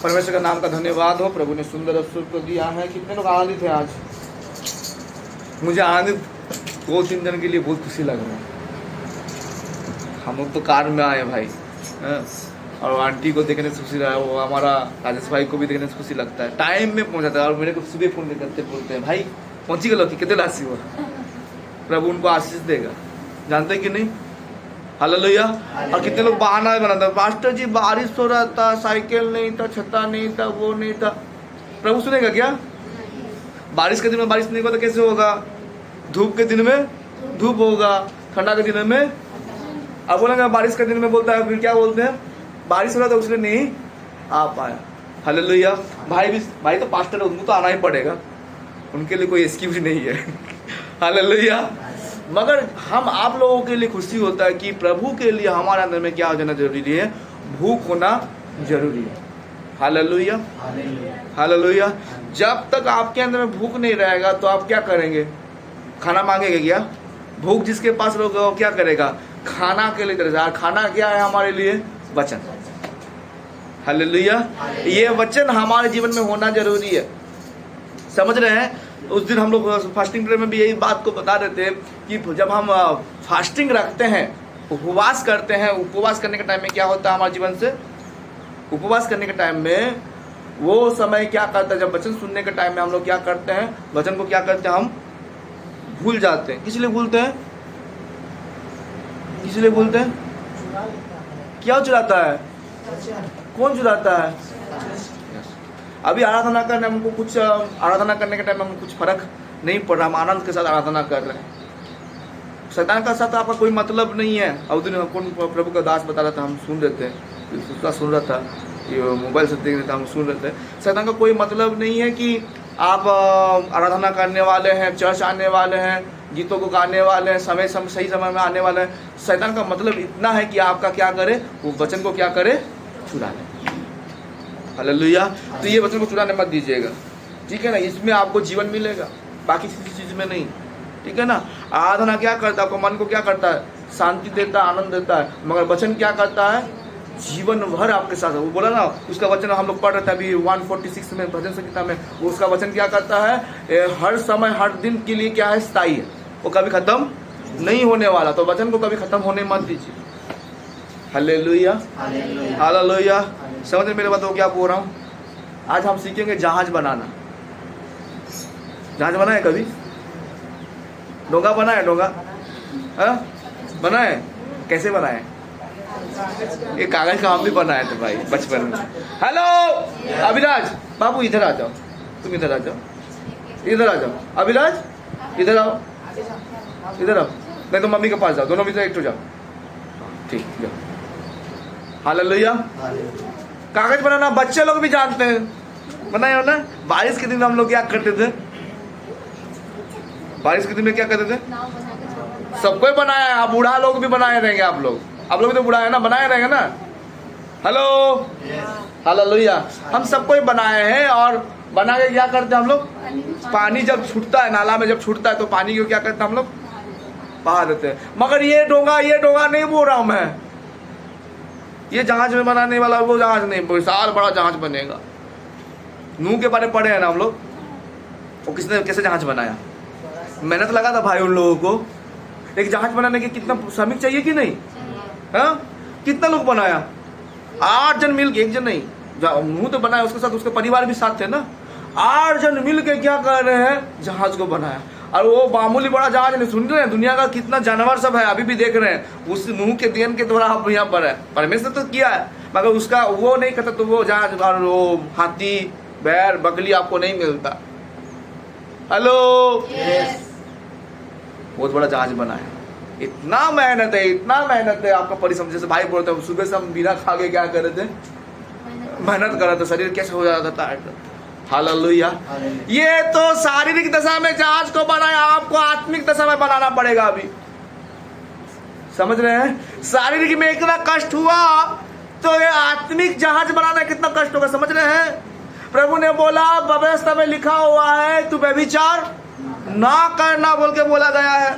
परमेश्वर का नाम का धन्यवाद हो। प्रभु ने सुंदर अवसर को दिया है। कितने लोग आनंदित हैं आज? मुझे आनंदित 2-3 दिन के लिए बहुत खुशी लग रहा है। हम लोग तो कार में आए भाई, और आंटी को देखने से खुशी रहा है, वो हमारा राजेश भाई को भी देखने से खुशी लगता है। टाइम में पहुंचाता है और मेरे को सुबह फोन करते बोलते हैं भाई पहुंची गलो कि कितने राशि हुआ। प्रभु उनको आशीष देगा, जानते हैं कि नहीं? हालेलुया। और कितने लोग बहाना बनाते, पास्टर जी बारिश हो रहा था, साइकिल नहीं था, छत्ता नहीं था, वो नहीं था। प्रभु सुनेगा क्या? बारिश के दिन में बारिश नहीं होगा तो कैसे होगा? धूप के दिन में धूप होगा, ठंडा के दिन में। अब बोलेंगे बारिश के दिन में बोलता है, फिर क्या बोलते हैं? बारिश हो रहा था उसने नहीं आ पाया। हालेलुया। भाई तो पास्टर है, उनको तो आना ही पड़ेगा, उनके लिए कोई एक्सक्यूज नहीं है। हालेलुया। मगर हम आप लोगों के लिए खुशी होता है कि प्रभु के लिए हमारे अंदर में क्या हो जाना जरूरी है? भूख होना जरूरी है। Hallelujah, hallelujah. जब तक आपके अंदर में भूख नहीं रहेगा तो आप क्या करेंगे? खाना मांगेंगे क्या? भूख जिसके पास रहेगा वो क्या करेगा? खाना के लिए करेगा। खाना क्या है हमारे लिए? वचन। हालेलुया। ये वचन हमारे जीवन में होना जरूरी है, समझ रहे हैं? उस दिन हम लोग फास्टिंग प्रेयर में भी यही बात को बता रहे थे कि जब हम फास्टिंग रखते हैं, उपवास करते हैं, उपवास करने के टाइम में क्या होता है हमारे जीवन से? उपवास करने के टाइम में वो समय क्या करता है? जब वचन सुनने के टाइम में हम लोग क्या करते हैं? वचन को क्या करते हैं? हम भूल जाते हैं। किस लिए भूलते हैं? किस लिए भूलते हैं? क्या चुराता है? कौन चुराता है? अभी आराधना करने हमको कुछ, आराधना करने के टाइम में हमको कुछ फर्क नहीं पड़ रहा, हम आनंद के साथ आराधना कर रहे हैं। शैतान का साथ आपका कोई मतलब नहीं है। और दिन कौन प्रभु का दास बता रहा था, हम सुन रहे थे, उसका सुन रहा था, ये मोबाइल से देख रहे थे, हम सुन रहे थे। शैतान का कोई मतलब नहीं है कि आप आराधना करने वाले हैं, चर्च आने वाले हैं, गीतों को गाने वाले हैं, सही समय में आने वाले हैं। शैतान का मतलब इतना है कि आपका क्या करे? वो वचन को क्या करे? चुरा ले। हालेलुया। तो ये वचन को चुराने मत दीजिएगा, ठीक है ना? इसमें आपको जीवन मिलेगा, बाकी किसी चीज में नहीं, ठीक है ना? आराधना क्या करता है? आपको मन को क्या करता है? शांति देता है, आनंद देता है। मगर वचन क्या करता है? जीवन भर आपके साथ है। वो बोला ना, उसका वचन हम लोग पढ़ रहे थे अभी 146 में भजन संहिता में। उसका वचन क्या करता है? हर समय हर दिन के लिए क्या है? स्थायी है, वो कभी खत्म नहीं होने वाला। तो वचन को कभी खत्म होने मत दीजिए। Hallelujah, hallelujah. समझ में मेरे बात को क्या बोल रहा हूँ? आज हम सीखेंगे जहाज बनाना। जहाज बनाए कभी? डोंगा बनाए? डोंगा बनाए? कैसे बनाए? एक कागज का हम भी बनाए थे भाई बचपन में। हेलो अभिराज बाबू, इधर आ जाओ, तुम इधर आ जाओ, इधर आ जाओ। अभिराज इधर आओ, इधर आओ। नहीं तो मम्मी के पास जाओ, दोनों में से एक तो जाओ, ठीक है। हालेलुया। कागज बनाना बच्चे लोग भी जानते हैं, बनाए हो ना? बारिश के दिन हम लोग क्या करते थे? बारिश के दिन में क्या करते थे? सबको बनाया है। बूढ़ा लोग भी बनाए रहेंगे। आप लोग भी तो बूढ़ा है ना, बनाए रहेंगे ना? Hello, hallelujah. हम सबको ही बनाए हैं। और बना के क्या करते हैं हम लोग? पानी जब छूटता है, नाला में जब छूटता है तो पानी को क्या करते हैं हम लोग? बहा देते हैं। मगर ये डोंगा नहीं बोल रहा हूं मैं, ये जहाज में बनाने वाला वो जहाज नहीं, विशाल बड़ा जहाज बनेगा। नूह के बारे में पढ़े हैं ना हम लोग, वो किसने कैसे जहाज बनाया? मेहनत लगा था भाई उन लोगों को। एक जहाज बनाने के कितना श्रमिक चाहिए कि नहीं? हाँ, कितना लोग बनाया? 8 जन मिल के, 1 जन नहीं, नूह तो बनाया, उसके साथ उसके परिवार भी साथ थे ना। 8 जन मिल के क्या कर रहे हैं? जहाज को बनाया। और वो मामूली बड़ा जहाज नहीं, सुन रहे हैं? दुनिया का कितना जानवर सब है, अभी भी देख रहे हैं। उस नूह के देन के द्वारा आप यहाँ पर है, परमेश्वर तो किया है, मगर उसका वो नहीं करता तो वो जहाज और वो हाथी, बैल, बकरी आपको नहीं मिलता। हेलो, बहुत बड़ा जहाज बनाया। इतना मेहनत है, इतना मेहनत है, आपका परिश्रम। जैसे भाई बोलते हैं सुबह से हम बिना खा के क्या कर रहे थे? मेहनत कर रहे थे, शरीर कैसे हो जाता था? हालेलुया। ये तो शारीरिक दशा में जहाज को बनाया, आपको आत्मिक दशा में बनाना पड़ेगा। अभी समझ रहे हैं? शारीरिक में इतना कष्ट हुआ तो ये आत्मिक जहाज बनाना कितना कष्ट होगा, समझ रहे हैं? प्रभु ने बोला व्यवस्था में लिखा हुआ है तू व्यभिचार ना करना बोल के बोला गया है।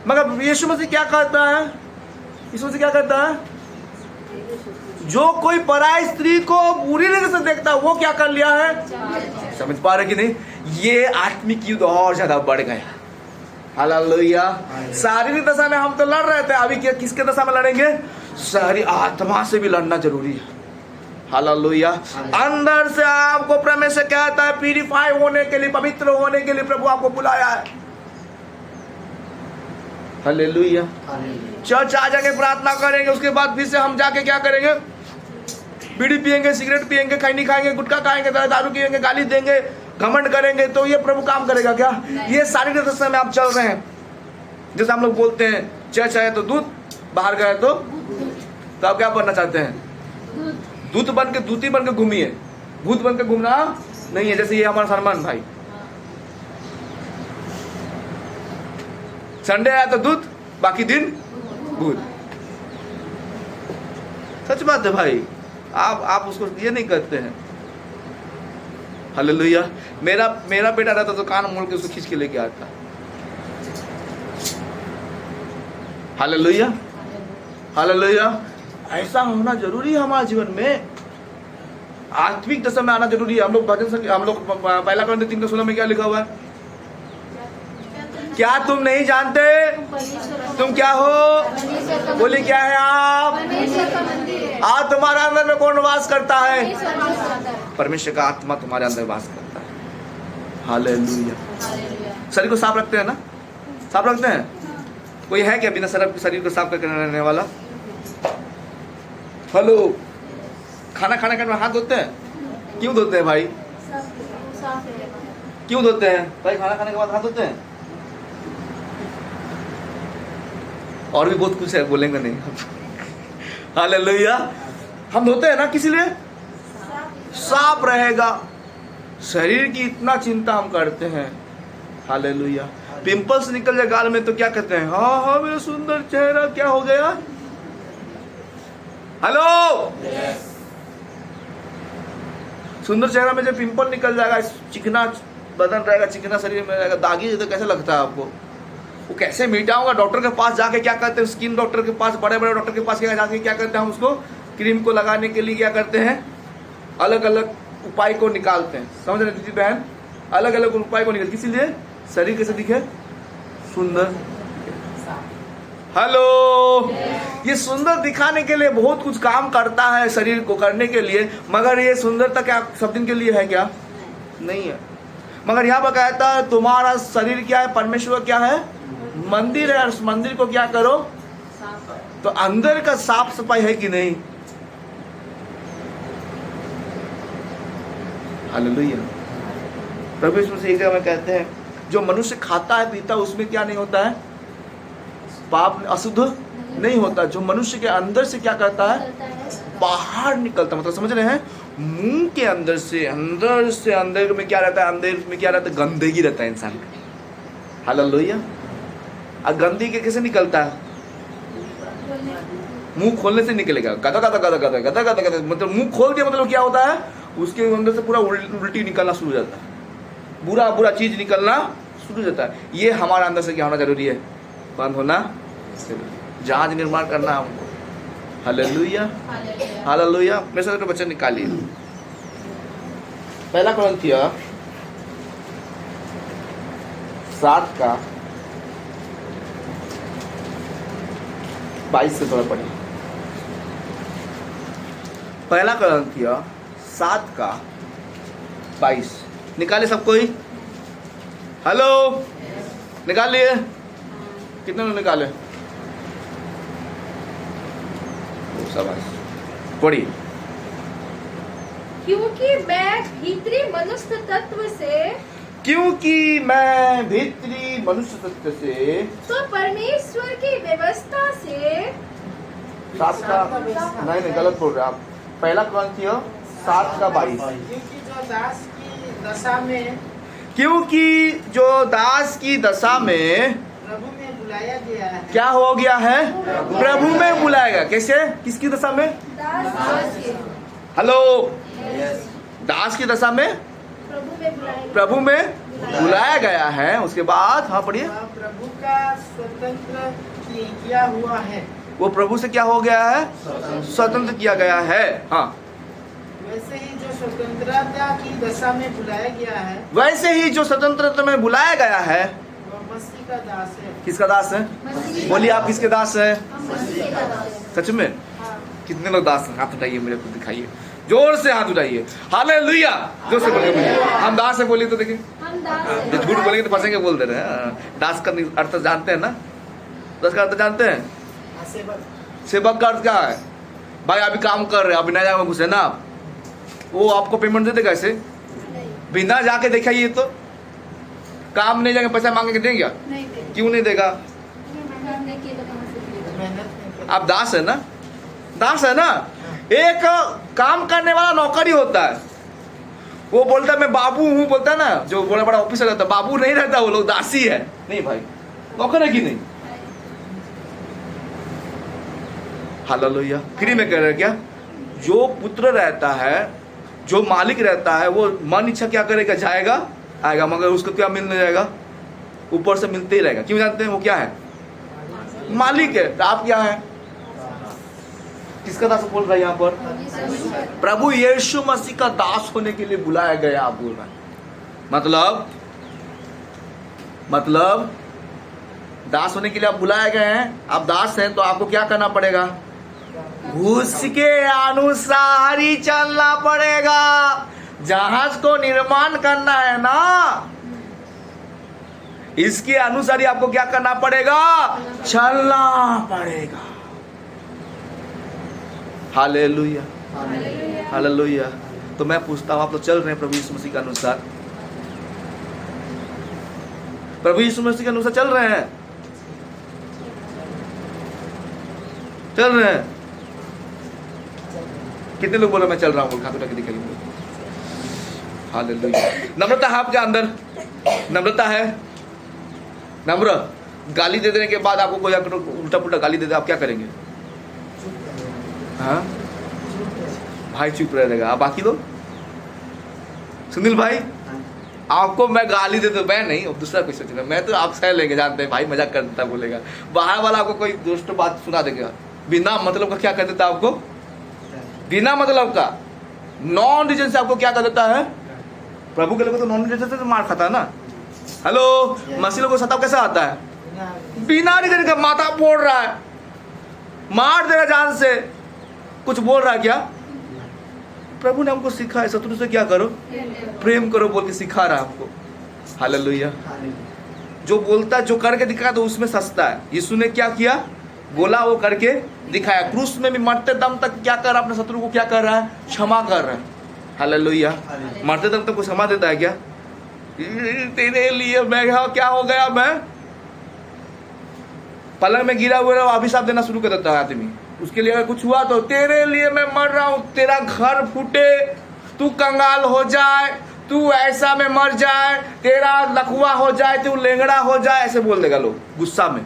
मगर यीशु मसीह क्या करता है? यीशु मसीह क्या करता है? जो कोई पराई स्त्री को बुरी नजर से देखता है वो क्या कर लिया है? समझ पा रहे कि नहीं? ये आत्मिक युद्ध और ज्यादा बढ़ गया। हालेलुया। शारीरिक दशा में हम तो लड़ रहे थे, अभी क्या किसके दशा में लड़ेंगे? शारीरिक आत्मा से भी लड़ना जरूरी है। हालेलुया। अंदर से आपको परमेश्वर कहता है प्यूरिफाई होने के लिए, पवित्र होने के लिए प्रभु आपको बुलाया है। हालेलुया। चर्च आ जाके प्रार्थना करेंगे, उसके बाद फिर से हम जाके क्या करेंगे? बीड़ी पियेंगे, सिगरेट पियेंगे, खैनी खाएंगे, गुटखा खाएंगे, दारू पियेंगे, गाली देंगे, घमंड करेंगे, तो ये प्रभु काम करेगा क्या? ये शारीरिक दशा में आप चल रहे हैं। जैसे हम लोग बोलते हैं चर्च आए तो दूध, बाहर गए तो आप क्या बनना चाहते हैं? दूत बन के, दूती बन के घूमिए, भूत बन के घूमना नहीं है। जैसे ये हमारा सलमान भाई, संडे आया तो दूध, बाकी दिन भूत। सच बात है भाई, आप उसको ये नहीं करते हैं। हालेलुया। मेरा बेटा रहता तो कान मोड़ के उसको खींच के लेके आता। हालेलुया। हालेलुया। ऐसा होना जरूरी है हमारे जीवन में। आत्मिक दशा में आना जरूरी है। हम लोग भजन, हम लोग पहला Corinthians 3:16 में क्या लिखा हुआ है? क्या तुम नहीं जानते तुम क्या हो? बोले क्या है आप? आज तुम्हारे अंदर में कौन वास करता है? परमेश्वर का आत्मा तुम्हारे अंदर वास करता है। हालेलुया। शरीर को साफ रखते हैं ना? साफ रखते हैं? कोई है क्या बिना शरीर को साफ करके रहने वाला? हेलो। खाना खाने के बाद हाथ धोते हैं? क्यों धोते हैं भाई? क्यों धोते हैं भाई? खाना खाने के बाद हाथ धोते हैं? और भी बहुत कुछ है, बोलेंगे नहीं। हालेलुया। हम धोते हैं ना किसी लिए? साफ रहेगा। शरीर की इतना चिंता हम करते हैं। हालेलुया। पिंपल्स निकल जाए गाल में तो क्या कहते हैं? हाँ मेरा सुंदर चेहरा क्या हो गया? हेलो। सुंदर चेहरा में जब पिंपल निकल जाएगा, चिकना बदन रहेगा, चिकना शरीर में रहेगा, दागी तो कैसे लगता है आपको? वो कैसे मिटाऊंगा? डॉक्टर के पास जाके क्या करते हैं? स्किन डॉक्टर के पास, बड़े बड़े डॉक्टर के पास जाके क्या करते हैं? हम उसको क्रीम को लगाने के लिए क्या करते हैं? अलग अलग उपाय को निकालते हैं। समझ रहे दीदी बहन? अलग अलग उपाय को निकाल, किसी लिए शरीर कैसे दिखे? सुंदर। हेलो। ये सुंदर दिखाने के लिए बहुत कुछ काम करता है शरीर को करने के लिए, मगर ये सुंदरता क्या सब दिन के लिए है क्या? नहीं है। मगर यहाँ पर कहता है तुम्हारा शरीर क्या है? परमेश्वर क्या है? मंदिर है। उस मंदिर को क्या करो? तो अंदर का साफ सफाई है कि नहीं? हालेलुया। प्रभु यीशु मसीह एक जगह में कहते हैं जो मनुष्य खाता है पीता उसमें क्या नहीं होता है? पाप अशुद्ध नहीं होता। जो मनुष्य के अंदर से क्या करता है? बाहर निकलता। मतलब समझ रहे हैं? मुंह के अंदर से अंदर में क्या रहता है? अंदर में क्या रहता है? गंदगी रहता है इंसान का। हालेलुया। और गंदगी के कैसे निकलता है? मुंह खोलने से निकलेगा। गदा गदा गदा गदा गदा गदा गदा, मतलब मुंह खोल दिया मतलब क्या होता है? उसके अंदर से पूरा उल्टी निकलना शुरू हो जाता है, बुरा बुरा चीज निकलना शुरू हो जाता है। ये हमारे अंदर से क्या होना जरूरी है? बंद होना। जहाज निर्माण करना हमको। हालेलुया। हालेलुया। मेरे साथ तो बच्चा निकालिए पहला Corinthians 7:22 से थोड़ा पढ़िए। पहला Corinthians 7:22 निकाले सब कोई? हेलो। निकाल लिए? कितने लोग निकाले? शाबाश। पढ़िए। क्योंकि मैं भीतरी मनुष्य तत्व से तो परमेश्वर की व्यवस्था से नहीं गलत बोल रहे आप। पहला Corinthians 7:22 क्योंकि जो दास की दशा में प्रभु में बुलाया गया है। क्या हो गया है? प्रभु में बुलाएगा। कैसे? किसकी दशा में? हेलो। दास की दशा में प्रभु में बुलाया गया है। उसके बाद हाँ पढ़िए। प्रभु का स्वतंत्र किया हुआ है। वो प्रभु से क्या हो गया है? स्वतंत्र किया गया है। हाँ, वैसे ही जो स्वतंत्रता की दशा में बुलाया गया है वैसे ही जो स्वतंत्रता में बुलाया गया है, वह मसीह का दास है। किसका दास है? बोलिए, आप किसके दास है? सच में? कितने लोग दास हैं? हाथ उठाइए, मेरे को दिखाइए, जोर से हाथ उठाइए। हालेलुया, जोर से बोलिए मुझे। हम दास है बोलिए तो देखिए, जो झूठ बोलेंगे तो फंसेंगे बोल दे रहे हैं। दास का अर्थ जानते हैं ना? दास का अर्थ जानते हैं? सेवक का अर्थ क्या है? भाई अभी काम कर रहे हैं, अभी नया जगह में घुसे ना आप, वो आपको पेमेंट दे देगा ऐसे? बिना जाके दिखाइए तो काम नहीं जाके पैसा मांगे देंगे क्या? क्यों नहीं देगा? आप दास है ना? दास है ना? एक काम करने वाला नौकरी होता है, वो बोलता है मैं बाबू हूँ, बोलता है ना, जो बड़ा बड़ा ऑफिसर रहता है, बाबू नहीं रहता, वो लोग दासी है। नहीं भाई, नौकर है कि नहीं? हालेलुया, फ्री में कह रहे क्या? जो पुत्र रहता है, जो मालिक रहता है, वो मन इच्छा क्या करेगा? जाएगा आएगा, मगर उसको क्या मिलने जाएगा? ऊपर से मिलते ही रहेगा। क्यों जानते हैं? वो क्या है? मालिक है। तो आप क्या है? किसका दास बोल रहा है यहाँ पर? प्रभु यीशु मसीह का दास होने के लिए बुलाया गया, आप बोल रहे हैं। मतलब दास होने के लिए आप बुलाए गए हैं। आप दास हैं तो आपको क्या करना पड़ेगा? उसके अनुसार ही चलना पड़ेगा। जहाज को निर्माण करना है ना, इसके अनुसार ही आपको क्या करना पड़ेगा? चलना पड़ेगा। Hallelujah, hallelujah. तो मैं पूछता हूं, आप लोग चल रहे हैं प्रभु यीशु मसीह के अनुसार? प्रभु यीशु मसीह के अनुसार चल रहे हैं? चल रहे हैं? कितने लोग बोले मैं चल रहा हूँ? हाथ उठा के दिखाइए। हालेलुया। नम्रता है आपके अंदर? नम्रता है? नम्र। गाली दे देने के बाद आपको कोई उल्टा पुल्टा गाली दे दे, आप क्या करेंगे? हाँ भाई, चुप रहेगा। आप बाकी दो, सुनील भाई, आपको मैं गाली दे दो, मैं नहीं, अब दूसरा कोई सोचेगा, मैं तो आप सह लेंगे, जानते हैं भाई मजाक कर देता बोलेगा। बाहर वाला आपको कोई दोस्त बात सुना देगा, बिना मतलब का क्या कर देता आपको? बिना मतलब का, नॉन रीजन से आपको क्या कर देता है? प्रभु के लोग तो नॉन रीजन से तो मार खाता है ना। हेलो, मसीह लोगों को सताव कैसा आता है? बिना रीजन का माथा फोड़ रहा है, मार देगा जान से। कुछ बोल रहा है क्या? प्रभु ने हमको सिखाया शत्रु से क्या करो? प्रेम करो बोल के सिखा रहा है आपको। हालेलुया। जो बोलता है, जो करके दिखाया तो उसमें सस्ता है। यीशु ने क्या किया? बोला, वो करके दिखाया। क्रूस में भी मरते दम तक क्या कर रहा है? अपने शत्रु को क्या कर रहा है? क्षमा कर रहा है। हालेलुया। मरते दम तक कोई क्षमा देता है क्या? तेरे लिए मैं क्या हो गया, मैं पलंग में गिरा हुआ अभिशाप देना शुरू कर देता है आदमी। उसके लिए अगर कुछ हुआ तो तेरे लिए मैं मर रहा हूं, तेरा घर फूटे, तू कंगाल हो जाए, तू ऐसा में मर जाए, तेरा लकवा हो जाए, तू लेंगड़ा हो जाए, ऐसे बोल देगा लोग गुस्सा में।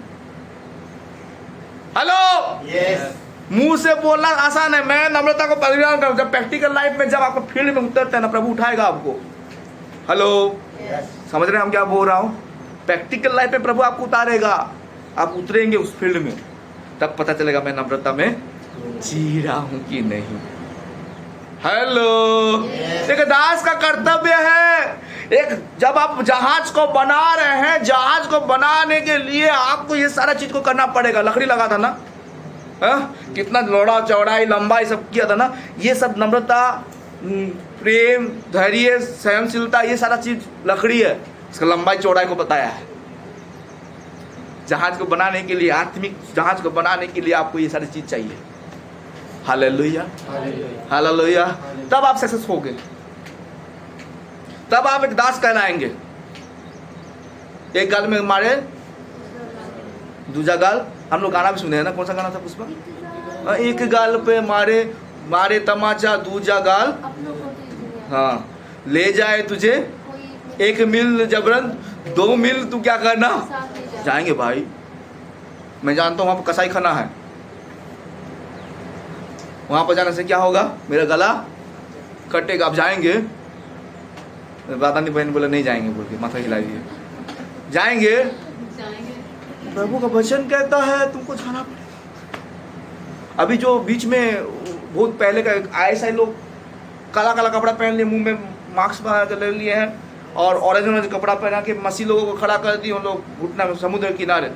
Hello, yes. मुंह से बोलना आसान है। मैं नम्रता को परिणाम करूं, जब प्रैक्टिकल लाइफ में, जब आपको फील्ड में उतरते हैं ना, प्रभु उठाएगा आपको। हेलो, समझ रहे हैं हम क्या बोल रहा हूं? प्रैक्टिकल लाइफ में प्रभु आपको उतारेगा, आप उतरेंगे उस फील्ड में, तब पता चलेगा मैं नम्रता में जी रहा हूं कि नहीं। हेलो, एक दास का कर्तव्य है। एक जब आप जहाज को बना रहे हैं, जहाज को बनाने के लिए आपको ये सारा चीज को करना पड़ेगा। लकड़ी लगा था ना, कितना लौड़ा चौड़ाई लंबाई सब किया था ना। ये सब नम्रता, प्रेम, धैर्य, सहनशीलता, ये सारा चीज लकड़ी है, इसका लंबाई चौड़ाई को बताया है। जहाज को बनाने के लिए, आत्मिक जहाज को बनाने के लिए आपको ये सारी चीज चाहिए। Hallelujah, hallelujah. तब आप सक्सेस होगे, तब आप एक दास कहलाएंगे। एक गाल में मारे दूजा गाल, हम लोग गाना भी सुने हैं ना, कौन सा गाना था पुष्पा? एक गाल पे मारे मारे तमाचा, दूजा गाल हाँ ले जाए तुझे, एक मील जबरन 2 मील तू क्या करना? जाएंगे भाई। मैं जानता हूँ वहाँ पर कसाई खाना है, वहाँ पर जाने से क्या होगा? मेरा गला कटेगा। आप जाएंगे? राधानी बहन बोले नहीं जाएंगे, बोल के माथा हिला दिए। जाएंगे? प्रभु का वचन कहता है तुमको जाना पड़ेगा। अभी जो बीच में बहुत पहले का ऐसा लोग काला काला कपड़ा पहन लिए, मुंह में मास्क बना कर ले लिए हैं और ऑरेंज कपड़ा पहना के मसीह लोगों को खड़ा कर दिए। उन लोग घुटना में समुद्र किनारे,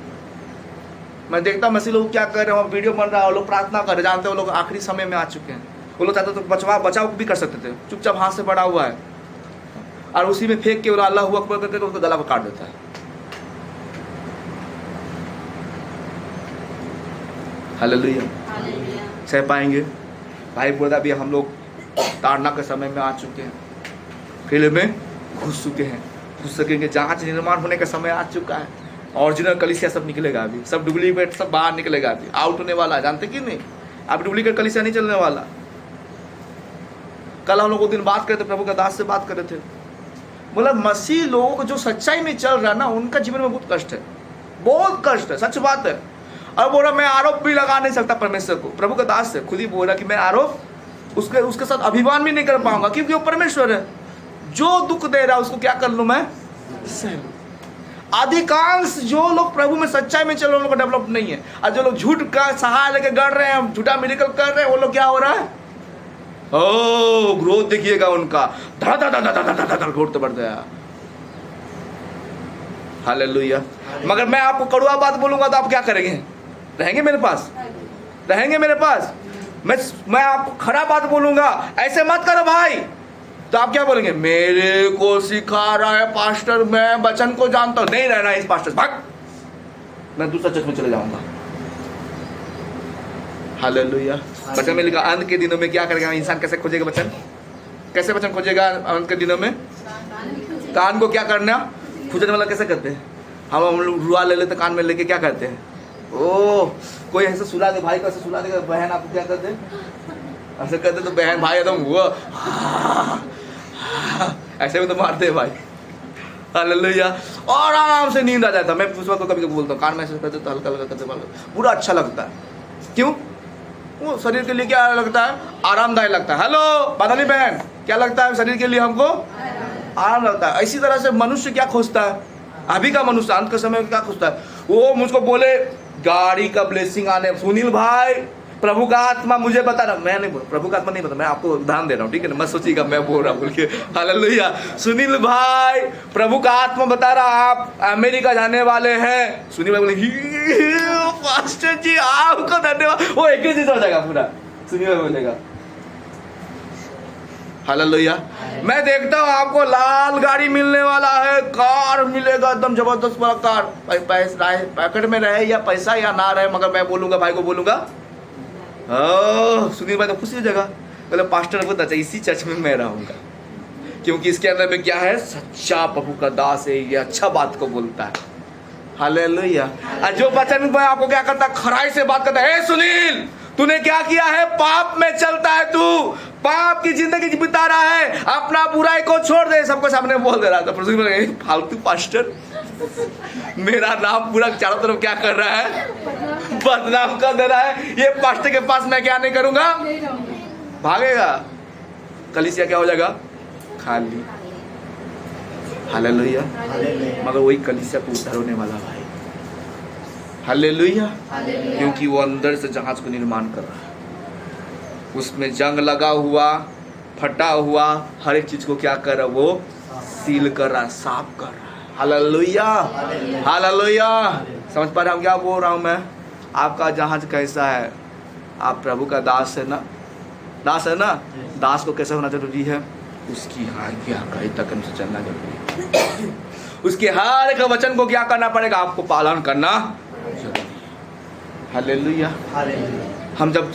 मैं देखता मसीह लोग क्या कर रहे हैं, वीडियो बन रहा है, वो लोग प्रार्थना कर रहे, जानते हैं वो लोग आखिरी समय में आ चुके हैं। वो लोग चाहते तो बचाव भी कर सकते थे, चुपचाप हाथ से बढ़ा हुआ है और उसी में फेंक के वो अल्लाह हुआ अकबर करके उसको गला को काट देता है। हालेलुया। सह पाएंगे भाई बोला भी हम लोग ताड़ना के समय में आ चुके हैं, किले में घुस चुके हैं, घुस सकेंगे। जहाज निर्माण होने का समय आ चुका है। ओरिजिनल कलीसिया सब निकलेगा, अभी सब डुप्लीकेट सब बाहर निकलेगा, अभी आउट होने वाला है, जानते कि नहीं? अब डुप्लीकेट कलीसिया नहीं चलने वाला। कल हम लोग दिन बात करते, प्रभु का दास से बात कर रहे थे, बोला मसीह लोगों को जो सच्चाई में चल रहा है ना, उनका जीवन में बहुत कष्ट है, बहुत कष्ट है, सच बात है। और बोला मैं आरोप भी लगा नहीं सकता परमेश्वर को, प्रभु का दास से खुद ही बोला कि मैं आरोप उसके साथ अभिमान भी नहीं कर पाऊंगा, क्योंकि वो परमेश्वर है। जो दुख दे रहा है उसको क्या कर लूं मैं, सह लूं। अधिकांश जो लोग प्रभु में सच्चाई में चल रहे हैं, उन लोग डेवलप नहीं है। और जो लोग झूठ का सहारा लेके गढ़ रहे हैं, झूठा मिरेकल कर रहे हैं, वो लोग क्या हो रहा है, ओ ग्रोथ देखिएगा उनका, धड़ धड़ धड़ धड़ धड़ धड़ ग्रोथ बढ़ गया। हालेलुया। मगर मैं आपको कड़वा बात बोलूंगा तो आप क्या करेंगे? रहेंगे मेरे पास, रहेंगे मेरे पास। मैं आपको खरा बात बोलूंगा, ऐसे मत करो भाई, तो आप क्या बोलेंगे? मेरे को सिखा रहा है पास्टर, मैं वचन को जानता हूं, नहीं रहना इस पास्टर, भाग, मैं दूसरा चर्च में चले जाऊंगा। हालेलुया। वचन में लिखा अंत के दिनों में क्या करेगा इंसान, कैसे खोजेगा वचन, कैसे वचन खोजेगा अंत के दिनों में? कान को क्या करना, खोजने वाला कैसे करते हैं? हम लोग रुआ ले लेते कान में लेके, क्या करते हैं? ओ कोई ऐसे सुला दे भाई को, ऐसे सुला देगा बहन, आपको क्या करते हैं? ऐसे करते तो बहन भाई एकदम वो ऐसे में तो मारते हैं भाई। हालेलुया। और आराम से नींद आ जाता। मैं उस वक्त कभी बोलता हूँ कान में ऐसे करते तो हल्का हल्का करते पूरा अच्छा लगता है। क्यों? वो शरीर के लिए क्या लगता है? आरामदायक लगता है। हेलो बादली बहन, क्या लगता है शरीर के लिए? हमको आराम लगता है। इसी तरह से मनुष्य क्या खोजता है? अभी का मनुष्य अंत के समय में क्या खोजता है? वो मुझको बोले गाड़ी का ब्लेसिंग आने, सुनील भाई प्रभु का आत्मा मुझे बता रहा, मैं नहीं बोल, प्रभु का आत्मा नहीं बता, मैं आपको उदाहरण दे रहा हूँ, ठीक है ना? मत सोचिएगा मैं बोल रहा बोल के। हालेलुया। सुनील भाई प्रभु का आत्मा बता रहा आप अमेरिका जाने वाले हैं। सुनील भाई बोले पास्टर जी आपको धन्यवाद, वो एक ही चीज हो जाएगा पूरा। सुनील भाई बोलेगा हालेलुया। मैं देखता हूँ आपको लाल गाड़ी मिलने वाला है, कार मिलेगा एकदम जबरदस्त वाला कार, पैकेट में रहे या पैसा या ना रहे, मगर मैं बोलूंगा भाई को बोलूंगा सुनील भाई तो खुशी हो जाएगा, बोले पास्टर को अच्छा इसी चर्च में मैं रहूंगा, क्योंकि इसके अंदर में क्या है? सच्चा प्रभु का दास है, ये अच्छा बात को बोलता है। हालेलुया। जो वचन में आपको क्या करता है? खराई से बात करता है। सुनील तूने क्या किया है? पाप में चलता है, तू पाप की जिंदगी बिता रहा है, अपना बुराई को छोड़ दे। सबको सामने बोल दे रहा था। फालतू पास्टर मेरा नाम पूरा चारों तरफ क्या कर रहा है? बदनाम कर दे रहा है। ये पास्टर के पास मैं क्या नहीं करूंगा? भागेगा, कलीसिया क्या हो जाएगा? खाली। हालेलुया। मगर वही कलीसिया को उद्धार होने वाला भाई। हालेलुया। क्योंकि वो अंदर से जहाज को निर्माण कर रहा है, उसमें जंग लगा हुआ, फटा हुआ, हर एक चीज को क्या कर रहा है? वो सील कर रहा है, साफ कर रहा है। हालेलुया। हालेलुया। समझ पा रहे हम क्या बोल रहा हूं मैं? आपका जहाज कैसा है? आप प्रभु का दास है ना? दास है ना? दास को कैसा होना जरूरी है? उसकी आज्ञा तक अनुसार चलना जरूरी है। उसके हर एक वचन को क्या करना पड़ेगा? आपको पालन करना जरूरी है। हालेलुया। हम जब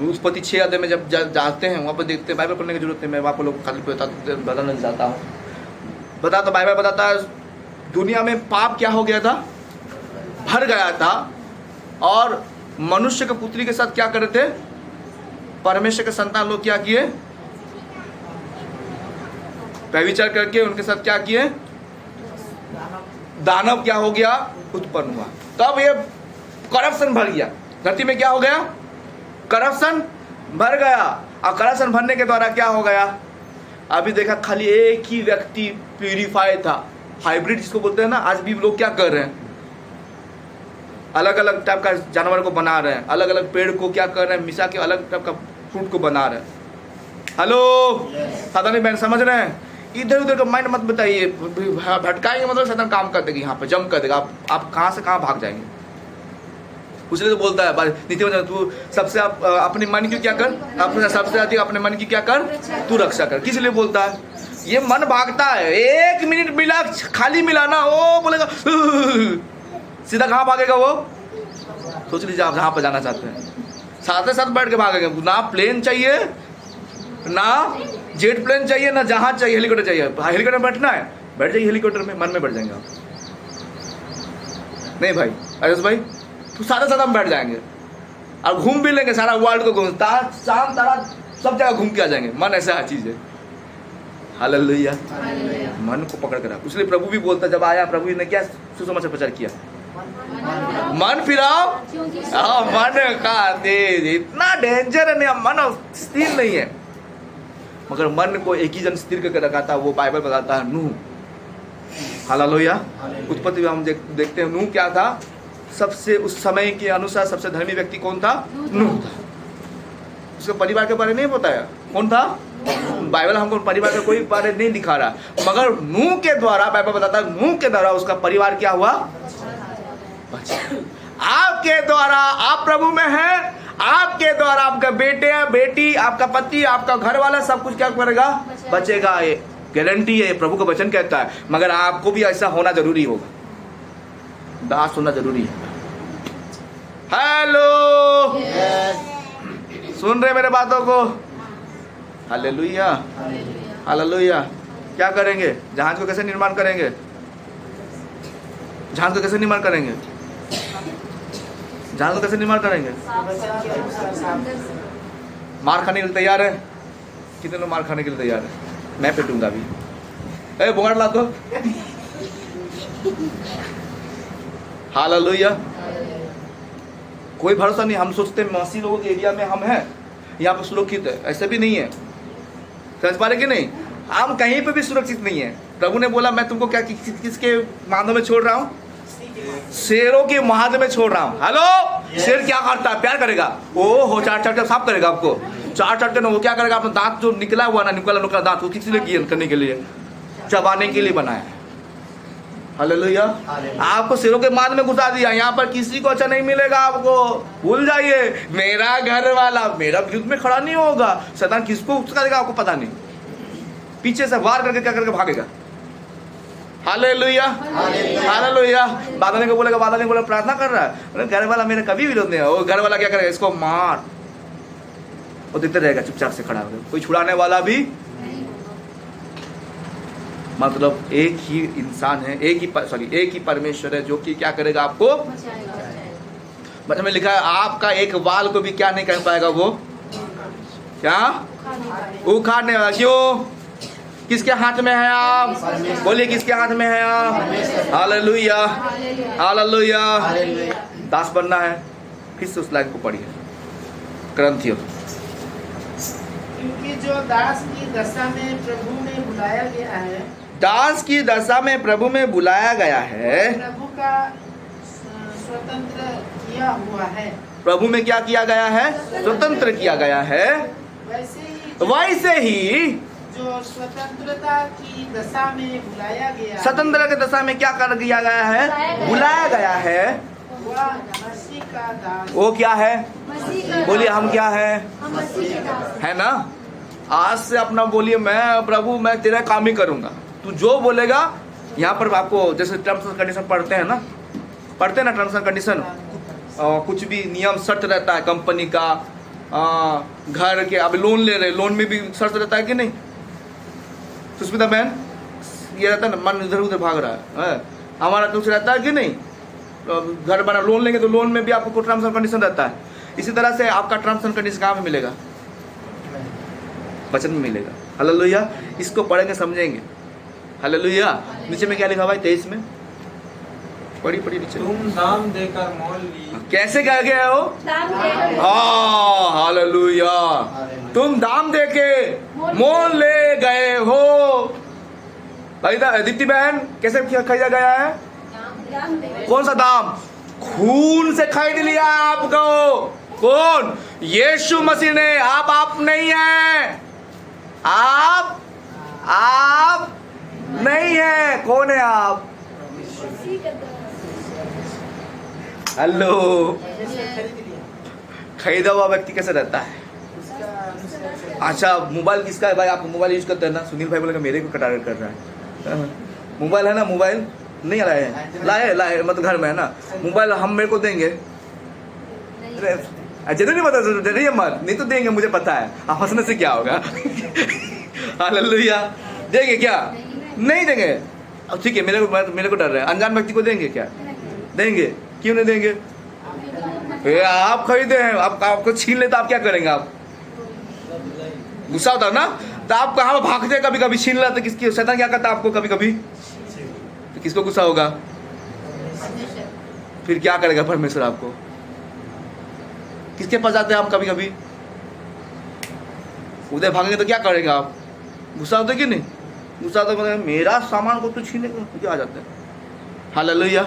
उत्पत्ति 6 अध्याय में जब जाते हैं, वहाँ पर देखते हैं, बाइबल पढ़ने की जरूरत है, मैं आप लोग खाली बदलने जाता हूँ, बताता बाइबल बताता है दुनिया में पाप क्या हो गया था? भर गया था। और मनुष्य के पुत्री के साथ क्या कर रहे थे? परमेश्वर के संतान लोग क्या किए? व्यभिचार करके उनके साथ क्या किए? दानव क्या हो गया? उत्पन्न हुआ। तब ये करप्शन भर गया धरती में। क्या हो गया? करप्शन भर गया। और करप्शन भरने के द्वारा क्या हो गया? अभी देखा खाली एक ही व्यक्ति प्यूरिफाई था, हाइब्रिड जिसको बोलते हैं ना। आज भी लोग क्या कर रहे हैं? अलग अलग टाइप का जानवर को बना रहे हैं, अलग अलग पेड़ को क्या कर रहे हैं, मिसा के अलग टाइप का फ्रूट को बना रहे हैं। हेलो साधारण बहन समझ रहे हैं? इधर उधर का माइंड मत बताइए, भटकाएंगे मतलब शैतान काम कर देगी, यहाँ पे जम कर देगा, आप कहाँ से कहाँ भाग जाएंगे। उसने तो बोलता है नीति तू सबसे अपने मन की क्या कर, अपने सबसे अधिक अपने मन की क्या कर, तू रक्षा कर। किस लिए बोलता है? ये मन भागता है, 1 मिनट मिला खाली मिला ना वो बोलेगा सीधा कहाँ भागेगा वो? सोच लीजिए आप जहाँ पर जाना चाहते हैं, साथ साथ बैठ के भागेंगे। ना प्लेन चाहिए, ना जेट प्लेन चाहिए, ना जहाज चाहिए, हेलीकॉप्टर चाहिए। हेलीकॉप्टर में बैठना है, बैठ जाइए हेलीकॉप्टर में, मन में बैठ जाएंगे आप। नहीं भाई अरेश भाई, तो साथ साथ हम बैठ जाएंगे और घूम भी लेंगे सारा वर्ल्ड को, घूम चांद तारा सब जगह घूम के आ जाएंगे। मन ऐसा चीज है। हालेलुया। मन को पकड़ कर रखो। इसलिए प्रभु भी बोलता, जब आया प्रभु ने क्या सुसमाचार प्रचार किया, मन फिराओ। मन का तेज इतना डेंजर है, मन स्थिर नहीं है, मगर मन को एक ही जन स्थिर करके रखा था, वो बाइबल बताता है नूह। हालेलुया। उत्पत्ति में हम देखते हैं नूह क्या था, सबसे उस समय के अनुसार सबसे धर्मी व्यक्ति कौन था? नूह था। उसके परिवार के बारे में नहीं बताया कौन था, बाइबल हमको परिवार का कोई बारे नहीं दिखा रहा, मगर नूह के द्वारा बाइबल बताता है, नूह के द्वारा उसका परिवार क्या हुआ? आपके द्वारा आप प्रभु में हैं, आपके द्वारा आपका बेटे बेटी, आपका पति, आपका घर वाला सब कुछ क्या करेगा? बचेगा। ये गारंटी है, प्रभु का वचन कहता है। मगर आपको भी ऐसा होना जरूरी होगा, दास होना जरूरी है। हेलो सुन रहे मेरे बातों को? Hallelujah hallelujah. क्या करेंगे? जहाज को कैसे निर्माण करेंगे? जहाज को कैसे निर्माण करेंगे? जहाज को कैसे निर्माण करेंगे? मार खाने के लिए तैयार है? कितने लोग मार खाने के लिए तैयार है? मैं पिटूंगा अभी। ए बुगाड़ ला दो। हालेलुया। कोई भरोसा नहीं। हम सोचते हैं मसीह लोगों के एरिया में हम हैं, यहाँ पर सुरक्षित है, ऐसा भी नहीं है। समझ पा रहे कि नहीं? हम कहीं पे भी सुरक्षित नहीं है। प्रभु ने बोला मैं तुमको क्या किसके माध्यम में छोड़ रहा हूँ? शेरों के माध्यम में छोड़ रहा हूँ। हेलो, शेर क्या करता है? प्यार करेगा। ओ हो चार चाट साफ करेगा आपको। चार चाट वो क्या करेगा? अपना दांत जो निकला हुआ ना, निकला दांत, वो किसी ने किया करने के लिए, चबाने के लिए बनाया है। हालेलुया। आपको शेरों के माध्यम में घुसा दिया। यहाँ पर किसी को अच्छा नहीं मिलेगा आपको, भूल जाइए। मेरा घर वाला मेरा विरुद्ध में खड़ा नहीं होगा। शैतान किसको करेगा आपको पता नहीं, पीछे से वार करके क्या करके भागेगा। Hallelujah hallelujah. बादल ने बोलेगा, बादल ने बोला प्रार्थना कर रहा है, घर वाला मेरा कभी विरोध नहीं है। वो घर वाला क्या करेगा? इसको मार, वो देते रहेगा चुपचाप से खड़ा होकर। कोई छुड़ाने वाला भी मतलब एक ही इंसान है, एक ही परमेश्वर है जो कि क्या करेगा? आपको मतलब में लिखा है आपका एक बाल को भी क्या नहीं कर पाएगा, वो क्या उखाड़ने वाला। क्यों? किसके हाथ में है आप? बोलिए किसके हाथ में है आप? Hallelujah hallelujah. दास बनना है, फिर से उस लाइन को पढ़िए, ग्रंथियों। क्योंकि जो दास की दशा में प्रभु में बुलाया गया है, दास की दशा में प्रभु में बुलाया गया है, प्रभु का स्वतंत्र किया हुआ है। प्रभु में क्या किया गया है? स्वतंत्र किया गया है। वैसे ही जो स्वतंत्रता की दशा में बुलाया गया, स्वतंत्र की दशा में क्या कर दिया गया है? बुलाया गया है। वह मसीह का दास। वो क्या है? बोलिए हम क्या है? है ना? आज से अपना बोलिए मैं प्रभु मैं तेरा काम ही करूंगा, तू जो बोलेगा। यहाँ पर आपको जैसे टर्म्स एंड कंडीशन पढ़ते हैं ना टर्म्स एंड कंडीशन, कुछ भी नियम शर्त रहता है कंपनी का, घर के। अब लोन ले रहे, लोन में भी शर्त रहता है कि नहीं? सुष्मिता बहन, ये रहता है ना, मन इधर उधर भाग रहा है, हमारा कुछ रहता है कि नहीं? घर बना, लोन लेंगे तो लोन में भी आपको टर्म्स एंड कंडीशन रहता है। इसी तरह से आपका टर्म्स एंड कंडीशन कहाँ में मिलेगा? वचन में मिलेगा। हालेलुया। इसको पढ़ेंगे समझेंगे। हालेलुया। नीचे में क्या लिखा भाई? 23 में पढ़ी नीचे। तुम दाम देकर मोल ली। कैसे कह गया हो? हालेलुया। तुम दाम देके मोल ले गए हो। भाई दीप्ति बहन, कैसे खरीदा गया है? कौन सा दाम? खून से खरीद लिया आपको। कौन? यीशु मसीह ने। आप नहीं हैं। आप नहीं हैं। कौन है आप? हेलो। खरीदा हुआ व्यक्ति कैसे रहता है? अच्छा, मोबाइल किसका है भाई? आप मोबाइल यूज करते हैं ना? सुनील भाई बोलेगा मेरे को कटार कर रहा है। मोबाइल है ना? मोबाइल नहीं लाए हैं? लाए मतलब घर में है ना मोबाइल। हम मेरे को देंगे? जरूर नहीं पता, डरिए मत, नहीं तो देंगे, मुझे पता है। आप हंसने से क्या होगा? हालेलुया। देंगे क्या? नहीं देंगे। अब ठीक है, मेरे को डर रहा है। अनजान व्यक्ति को देंगे क्या? देंगे। क्यों नहीं देंगे? आप खरीदे हैं, आपको छीन ले तो आप क्या करेंगे? आप गुस्सा होता है ना, तो आप कहाँ भागते? कभी कभी छीन लेते। किसकी शैतान क्या करता है आपको? कभी कभी तो किसको गुस्सा होगा? फिर क्या करेगा परमेश्वर आपको? किसके पास जाते हैं आप? कभी कभी उधर भागेंगे तो क्या करेगा आप? गुस्सा होता है कि नहीं? गुस्सा होता है, मेरा सामान को तो छीने को क्या आ जाता है। हालेलुया।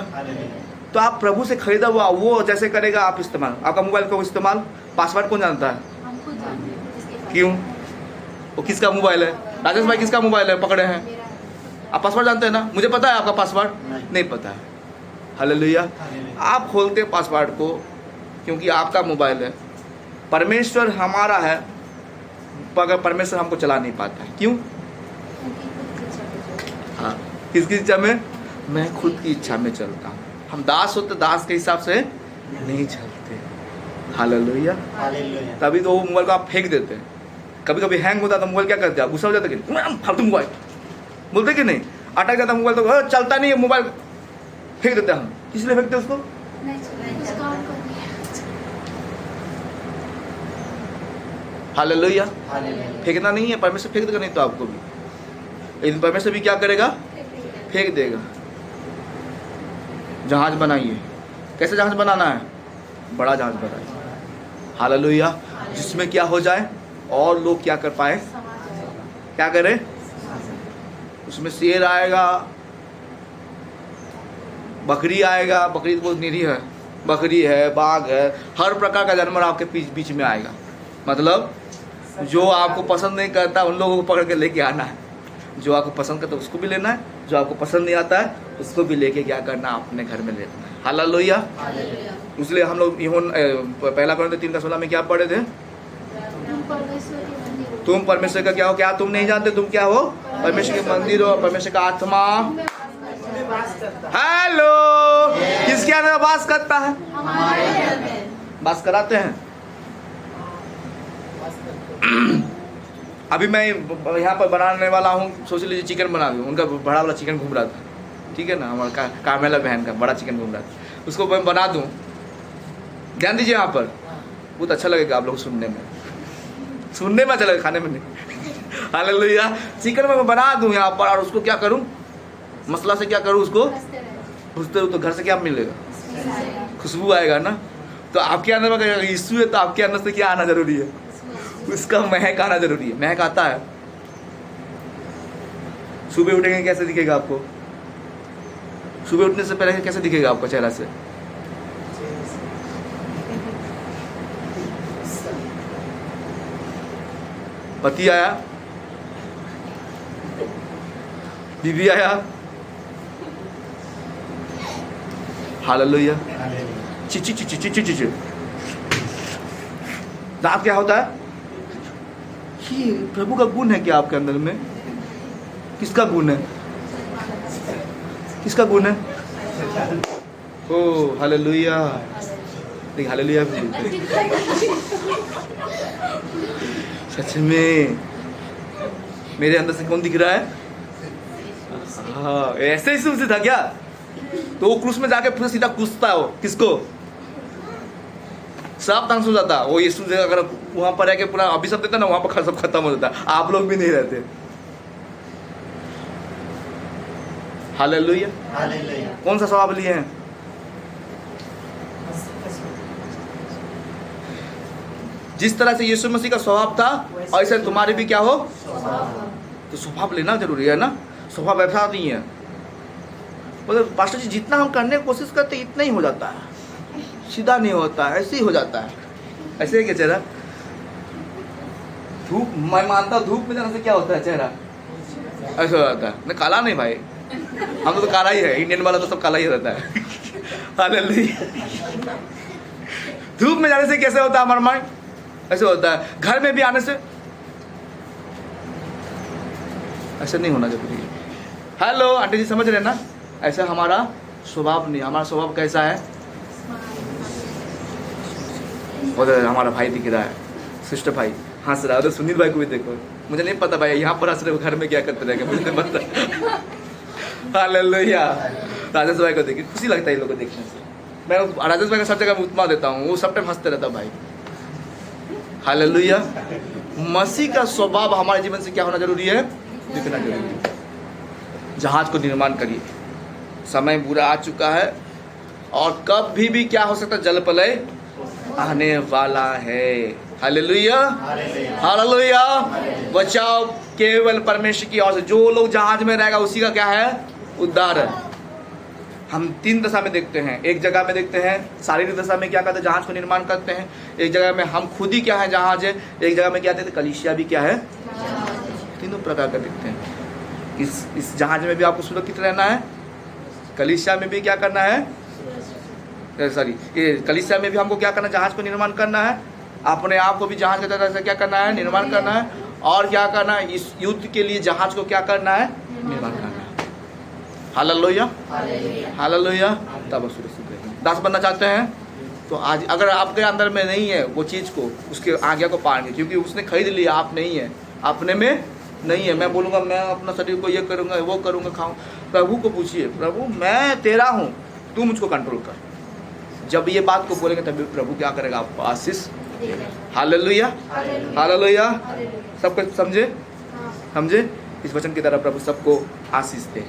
तो आप प्रभु से खरीदा हुआ वो जैसे करेगा आप इस्तेमाल। आपका मोबाइल का इस्तेमाल पासवर्ड कौन जानता है? क्यों? वो किसका मोबाइल है? राजेश भाई किसका मोबाइल है? पकड़े हैं। आप पासवर्ड जानते हैं ना? मुझे पता है आपका पासवर्ड नहीं पता है। हालेलुया। आप खोलते पासवर्ड को क्योंकि आपका मोबाइल है। परमेश्वर हमारा है, मगर परमेश्वर हमको चला नहीं पाता है। क्यों? हाँ, किसकी इच्छा में? मैं खुद की इच्छा में चलता हूँ। हम दास होते, दास के हिसाब से नहीं चलते। हालेलुया। तभी तो वो मोबाइल को आप फेंक देते हैं। कभी कभी हैंग होता तो मोबाइल क्या करते हैं? गुस्सा हो जाता कि फालतू मोबाइल बोलते कि नहीं? अटक जाता मोबाइल तो चलता नहीं है, मोबाइल फेंक देते हैं हम। किस लिए फेंकते हैं उसको? हालेलुया। फेंकना नहीं है, परमेश्वर फेंक देगा नहीं तो आपको भी। लेकिन परमेश्वर भी क्या करेगा? फेंक देगा। जहाज बनाइए। कैसे जहाज बनाना है? बड़ा जहाज बनाइए। हालेलुया। जिसमें क्या हो जाए और लोग क्या कर पाए? क्या करें? उसमें शेर आएगा, बकरी आएगा। बकरी तो बहुत निरीह है। बकरी है, बाघ है, हर प्रकार का जानवर आपके बीच में आएगा। मतलब जो आपको पसंद नहीं करता उन लोगों को पकड़ के लेके आना है। जो आपको पसंद करता है उसको भी लेना है, जो आपको पसंद नहीं आता है उसको भी लेके क्या करना? अपने घर में लेना है। हालेलुया। इसलिए हम लोग पहला कोरिन्थियों 3:16 में क्या पढ़े थे? तुम परमेश्वर का क्या हो? क्या तुम नहीं जानते तुम क्या हो? परमेश्वर के मंदिर हो, परमेश्वर का आत्मा। हेलो, किसके अंदर वास करता है? वास कराते हैं। अभी मैं यहाँ पर बनाने वाला हूँ, सोच लीजिए चिकन बना दूँ। उनका बड़ा वाला चिकन घूम रहा था, ठीक है ना? हमारा कामेला बहन का बड़ा चिकन घूम रहा था, उसको मैं बना दूँ। ध्यान दीजिए यहाँ पर, बहुत अच्छा लगेगा आप लोग सुनने में अच्छा लगेगा, खाने में नहीं। हालेलुया। चिकन मैं बना दूँ यहाँ पर, और उसको क्या करूँ? मसला से क्या करूँ? उसको भूजते तो घर से क्या मिलेगा? खुशबू आएगा ना। तो आपके अंदर में यीशु है तो आपके अंदर से क्या आना जरूरी है? उसका महक आना जरूरी है। महक आता है। सुबह उठेंगे कैसे दिखेगा आपको? सुबह उठने से पहले कैसे दिखेगा आपका चेहरा से? पति आया, बीबी आया। हालेलुया। चिची चिची चिची चिची। दांत क्या होता है? ये प्रभु का गुण है क्या आपके अंदर में? किसका गुण है? किसका गुण है? ओ हालेलुया। देख हालेलुया भी बोलते हैं। सच में मेरे अंदर से कौन दिख रहा है? हाँ, ऐसे ही से था क्या? तो वो क्रूस में जाके फिर सीधा कूदता है। वो किसको? सब तंग हो जाता। वो यीशु अगर वहां पर रह पूरा अभिशाप देता ना, वहां पर सब खत्म हो जाता। आप लोग भी नहीं रहते। हालेलुया। कौन सा स्वभाव लिए हैं? जिस तरह से यीशु मसीह का स्वभाव था ऐसे तुम्हारे भी क्या हो? तो स्वभाव लेना जरूरी है ना। स्वभाव ऐसा नहीं है। मतलब पास्टर जी जितना हम करने की कोशिश करते इतना ही हो जाता है। सीधा नहीं होता है, ऐसे ही हो जाता है। ऐसे ही क्या चेहरा, धूप, मैं मानता हूँ धूप में जाने से क्या होता है चेहरा ऐसा हो जाता है। नहीं काला नहीं भाई, हम तो काला ही है, इंडियन वाला तो सब काला ही रहता है। हालेलुया। धूप में जाने से कैसे होता है हमारा माइंड, ऐसे होता है। घर में भी आने से ऐसे नहीं होना जरूरी है। हेलो आंटी जी, समझ रहे ना, ऐसा हमारा स्वभाव नहीं। हमारा स्वभाव कैसा है, उधर हमारा भाई दिख रहा है, सिस्टर भाई हंस रहा है, उधर सुनील भाई को भी देखो। मुझे नहीं पता भाई यहाँ पर हंस रहे, घर में क्या करते रहेंगे मुझे नहीं पता। हालेलुया। राजेश भाई को देखिए, खुशी लगता है ये लोग को देखने से। मैं राजेश भाई का सब जगह उत्मा देता हूँ, वो सब टाइम हंसते रहता भाई। हालेलुया। मसीह का स्वभाव हमारे जीवन से क्या होना जरूरी है, दिखना जरूरी है। जहाज को निर्माण करिए, समय बुरा आ चुका है और कभी भी क्या हो सकता है, जल प्रलय आने वाला है। Hallelujah, hallelujah. बचाव केवल परमेश्वर की ओर से। जो लोग जहाज में रहेगा उसी का क्या है, उद्धार है। हम 3 दशा में देखते हैं। एक जगह में देखते हैं शारीरिक दशा में क्या करते हैं, जहाज को निर्माण करते हैं। एक जगह में हम खुद ही क्या है, जहाज है। एक जगह में क्या कहते हैं, कलीसिया भी क्या है। तीनों प्रकार का देखते हैं। इस जहाज में भी आपको सुरक्षित रहना है, कलीसिया में भी क्या करना है, सॉरी ये कलीसिया में भी हमको क्या करना है, जहाज को निर्माण करना है। अपने आप को भी जहाज की तरह से क्या करना है, निर्माण करना है। और क्या करना है, इस युद्ध के लिए जहाज को क्या करना है, निर्माण करना है। Hallelujah, hallelujah. तब सुरक्षित रहेंगे। दास बनना चाहते हैं तो आज अगर आपके अंदर में नहीं है वो चीज़ को, उसके आज्ञा को पाएंगे, क्योंकि उसने खरीद लिया, आप नहीं है, अपने में नहीं है। मैं बोलूँगा मैं अपना शरीर को ये करूँगा, वो करूँगा, खाऊँ। प्रभु को पूछिए, प्रभु मैं तेरा हूँ, तू मुझको कंट्रोल कर। जब ये बात को बोलेंगे तभी प्रभु क्या करेगा, आपको आशीष। Hallelujah, hallelujah. सब कुछ समझे, समझे। इस वचन की तरह प्रभु सबको आशीष दे।